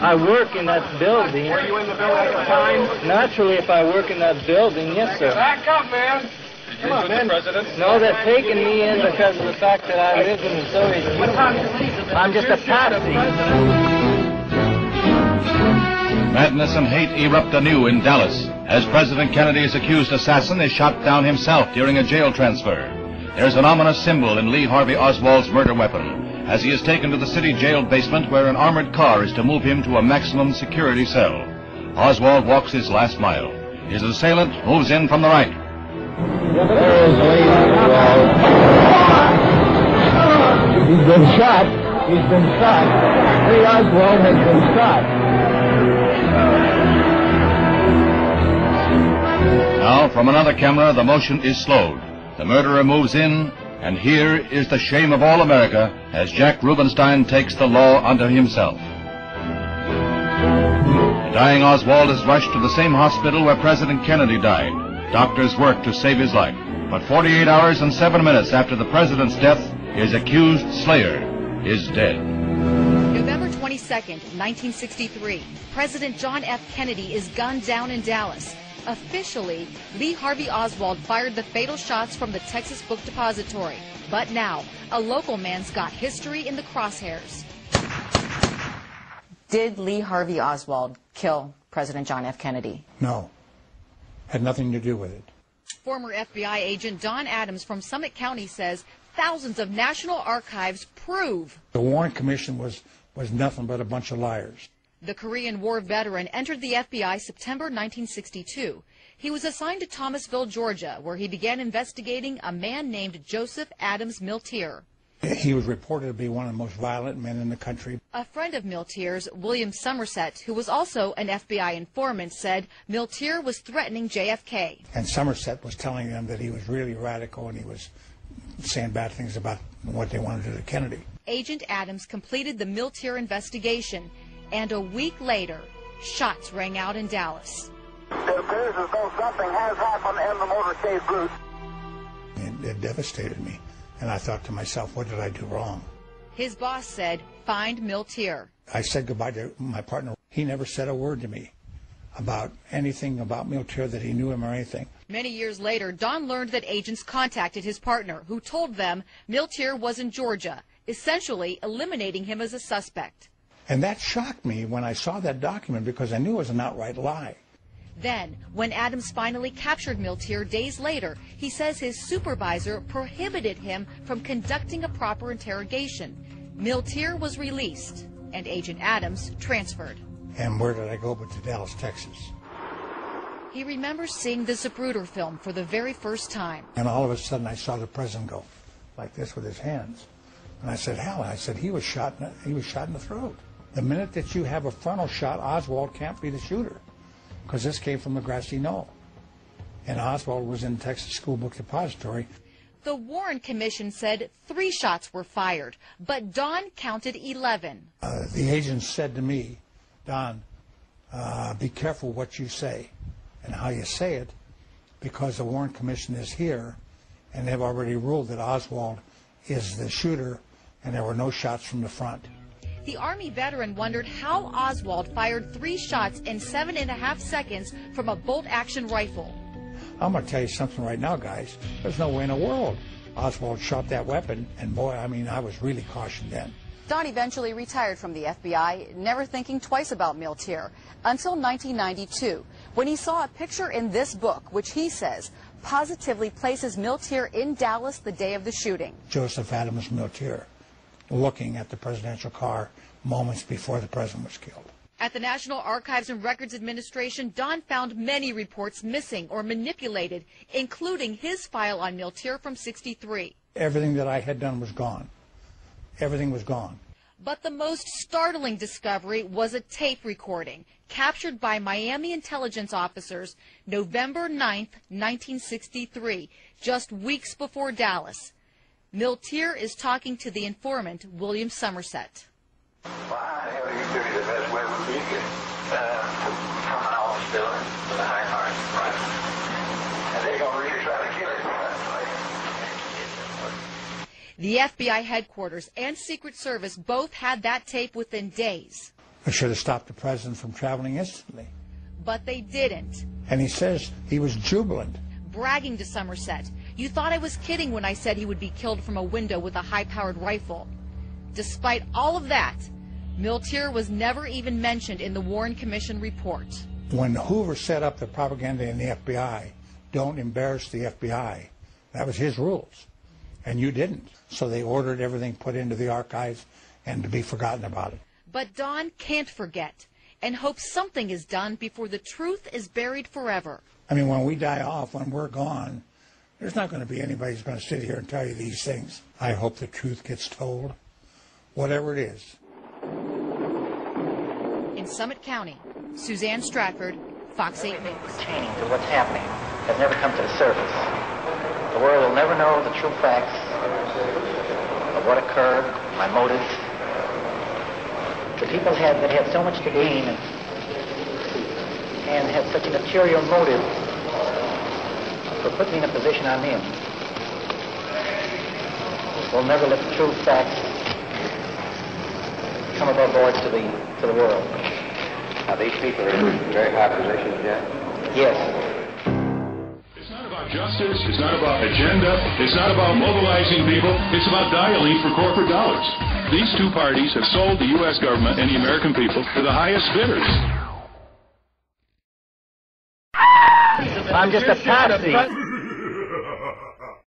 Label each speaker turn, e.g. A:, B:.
A: I work in that building.
B: Were you in the building at the time?
A: Naturally, if I work in that building, yes, sir.
B: Back up, man. Come on, man.
A: No, they're taking me in because of the fact that I live in the Soviet Union. I'm just a patsy.
C: Madness and hate erupt anew in Dallas as President Kennedy's accused assassin is shot down himself during a jail transfer. There's an ominous symbol in Lee Harvey Oswald's murder weapon as he is taken to the city jail basement where an armored car is to move him to a maximum security cell. Oswald walks his last mile. His assailant moves in from the right.
A: There is Lee Oswald. He's been shot. He's been shot. Lee Oswald has been shot.
C: Now, from another camera, the motion is slowed. The murderer moves in, and here is the shame of all America as Jack Rubenstein takes the law unto himself. The dying Oswald is rushed to the same hospital where President Kennedy died. Doctors work to save his life. But 48 hours and 7 minutes after the president's death, his accused slayer is dead.
D: November 22nd, 1963, President John F. Kennedy is gunned down in Dallas. Officially, Lee Harvey Oswald fired the fatal shots from the Texas Book Depository. But now, a local man's got history in the crosshairs.
E: Did Lee Harvey Oswald kill President John F. Kennedy?
F: No. Had nothing to do with it.
D: Former FBI agent Don Adams from Summit County says thousands of National Archives prove
F: The Warren Commission was nothing but a bunch of liars.
D: the Korean War veteran entered the FBI September 1962. He was assigned to Thomasville, Georgia, where he began investigating a man named Joseph Adams Miltier.
F: He was reported to be one of the most violent men in the country.
D: A friend of Miltier's, William Somerset, who was also an FBI informant, said Miltier was threatening JFK.
F: And Somerset was telling them that he was really radical and he was saying bad things about what they wanted to do to Kennedy.
D: Agent Adams completed the Miltier investigation, and a week later, shots rang out in Dallas.
G: It appears as though something has happened in the motorcade route.
F: It devastated me, and I thought to myself, what did I do wrong?
D: His boss said, find Miltier.
F: I said goodbye to my partner. He never said a word to me about anything about Miltier, that he knew him or anything.
D: Many years later, Don learned that agents contacted his partner, who told them Miltier was in Georgia, essentially eliminating him as a suspect.
F: And that shocked me when I saw that document, because I knew it was an outright lie.
D: Then, when Adams finally captured Miltier days later, he says his supervisor prohibited him from conducting a proper interrogation. Miltier was released, and Agent Adams transferred.
F: And where did I go but to Dallas, Texas?
D: He remembers seeing the Zapruder film for the very first time.
F: And all of a sudden I saw the president go like this with his hands. And I said, hell, I said, he was shot in the throat. The minute that you have a frontal shot, Oswald can't be the shooter, because this came from the grassy knoll. And Oswald was in the Texas School Book Depository.
D: The Warren Commission said 3 shots were fired, but Don counted 11.
F: The agent said to me, Don, be careful what you say and how you say it, because the Warren Commission is here, and they've already ruled that Oswald is the shooter, and there were no shots from the front.
D: The Army veteran wondered how Oswald fired 3 shots in 7.5 seconds from a bolt-action rifle.
F: I'm going to tell you something right now, guys. There's no way in the world Oswald shot that weapon, and boy, I mean, I was really cautioned then.
E: Don eventually retired from the FBI, never thinking twice about Miltier, until 1992, when he saw a picture in this book, which he says positively places Miltier in Dallas the day of the shooting.
F: Joseph Adams Miltier, looking at the presidential car moments before the president was killed.
D: At the National Archives and Records Administration, Don found many reports missing or manipulated, including his file on Miltier from '63.
F: Everything that I had done was gone. Everything was gone.
D: But the most startling discovery was a tape recording captured by Miami intelligence officers November 9th, 1963, just weeks before Dallas. Miltier is talking to the informant, William Somerset.
G: Why the hell you do the best way we can from an old still with a high heart, right? And they're going to really try to kill it.
D: The FBI headquarters and Secret Service both had that tape within days.
F: They should have stopped the president from traveling instantly.
D: But they didn't.
F: And he says he was jubilant.
D: Bragging to Somerset, "You thought I was kidding when I said he would be killed from a window with a high-powered rifle." Despite all of that, Miltier was never even mentioned in the Warren Commission report.
F: When Hoover set up the propaganda in the FBI, don't embarrass the FBI. That was his rules. And you didn't. So they ordered everything put into the archives and to be forgotten about it.
D: But Don can't forget and hopes something is done before the truth is buried forever.
F: I mean, when we die off, when we're gone, there's not going to be anybody who's going to sit here and tell you these things. I hope the truth gets told, whatever it is.
D: In Summit County, Suzanne Stratford, Fox 8 News.
H: Pertaining to what's happening has never come to the surface. The world will never know the true facts of what occurred, my motives. The people that had so much to gain and had such an ulterior motive for putting me in a position I'm in will never let the true facts come above board to the world.
B: Now, these people are in very high positions yet?
H: Yes.
I: It's not about justice, it's not about agenda, it's not about mobilizing people, it's about dialing for corporate dollars. These two parties have sold the U.S. government and the American people to the highest bidders.
A: I'm just a patsy.